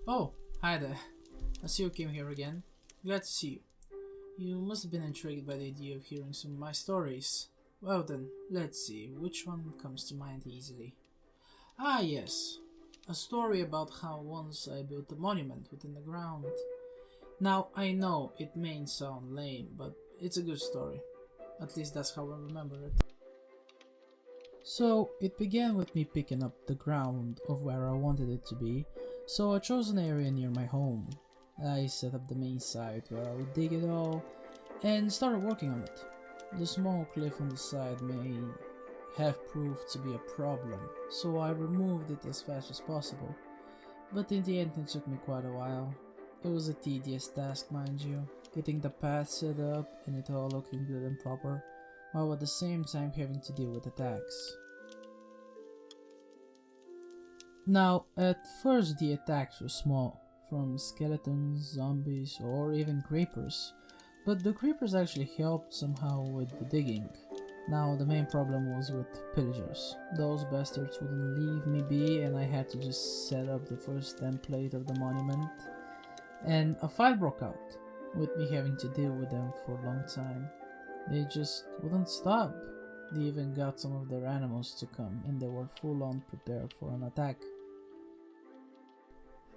Oh, hi there. I see you came here again. Glad to see you. You must have been intrigued by the idea of hearing some of my stories. Well then, let's see, which one comes to mind easily? Ah yes, a story about how once I built a monument within the ground. Now, I know it may sound lame, but it's a good story. At least that's how I remember it. So, it began with me picking up the ground of where I wanted it to be, so I chose an area near my home. I set up the main site where I would dig it all and started working on it. The small cliff on the side may have proved to be a problem, so I removed it as fast as possible. But in the end, it took me quite a while. It was a tedious task, mind you, getting the path set up and it all looking good and proper, while at the same time having to deal with attacks. Now, at first the attacks were small, from skeletons, zombies, or even creepers, but the creepers actually helped somehow with the digging. Now, the main problem was with pillagers. Those bastards wouldn't leave me be, and I had to just set up the first template of the monument. And a fight broke out, with me having to deal with them for a long time. They just wouldn't stop. They even got some of their animals to come, and they were full on prepared for an attack.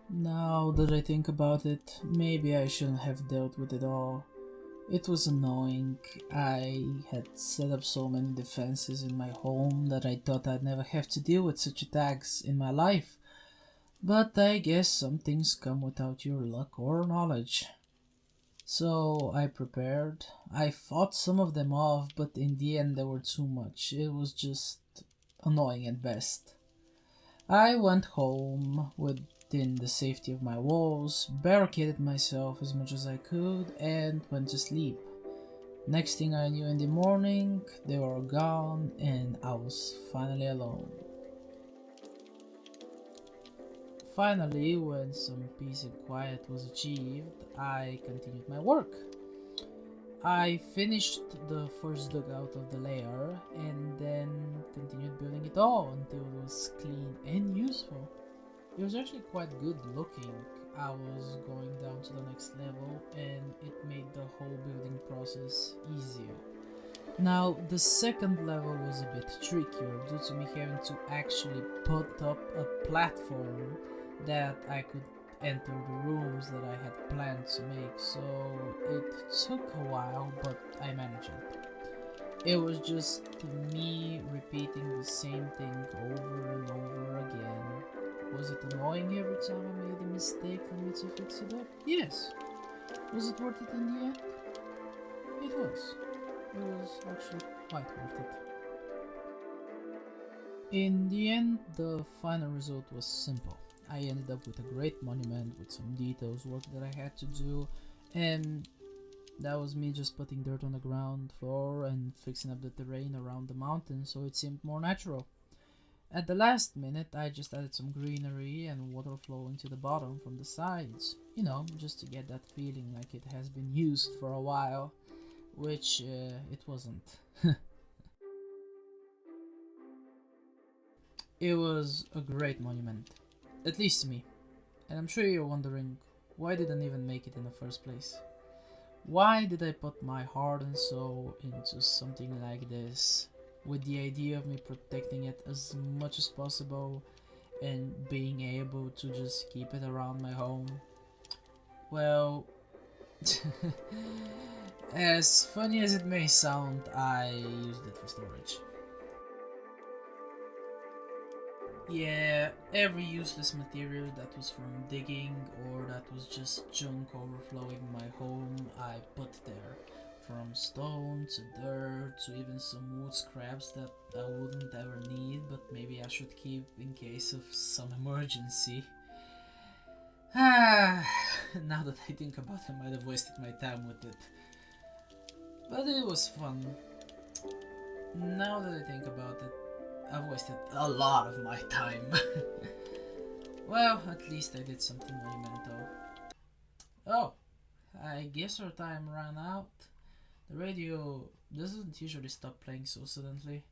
Now that I think about it, maybe I shouldn't have dealt with it all. It was annoying. I had set up so many defenses in my home that I thought I'd never have to deal with such attacks in my life. But I guess some things come without your luck or knowledge. So I prepared. I fought some of them off, but in the end they were too much. It was just annoying at best. I went home within the safety of my walls, barricaded myself as much as I could, and went to sleep. Next thing I knew in the morning, they were gone and I was finally alone. Finally, when some peace and quiet was achieved, I continued my work. I finished the first dugout of the layer and then continued building it all until it was clean and useful. It was actually quite good looking. I was going down to the next level and it made the whole building process easier. Now, the second level was a bit trickier due to me having to actually put up a platform that I could enter the rooms that I had planned to make, so it took a while, but I managed it. It was just me repeating the same thing over and over again. Was it annoying every time I made a mistake for me to fix it up? Yes. Was it worth it in the end? It was. It was actually quite worth it. In the end, the final result was simple. I ended up with a great monument with some details work that I had to do, and that was me just putting dirt on the ground floor and fixing up the terrain around the mountain so it seemed more natural. At the last minute, I just added some greenery and water flowing to the bottom from the sides, just to get that feeling like it has been used for a while, which it wasn't. It was a great monument, at least to me. And I'm sure you're wondering, why didn't I even make it in the first place? Why did I put my heart and soul into something like this, with the idea of me protecting it as much as possible and being able to just keep it around my home? Well, as funny as it may sound, I used it for storage. Yeah, every useless material that was from digging or that was just junk overflowing my home, I put there. From stone to dirt to even some wood scraps that I wouldn't ever need, but maybe I should keep in case of some emergency. Ah, now that I think about it, I might have wasted my time with it. But it was fun. Now that I think about it, I've wasted a lot of my time. Well, at least I did something monumental. Oh, I guess our time ran out. The radio doesn't usually stop playing so suddenly.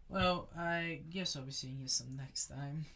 Well, I guess I'll be seeing you some next time.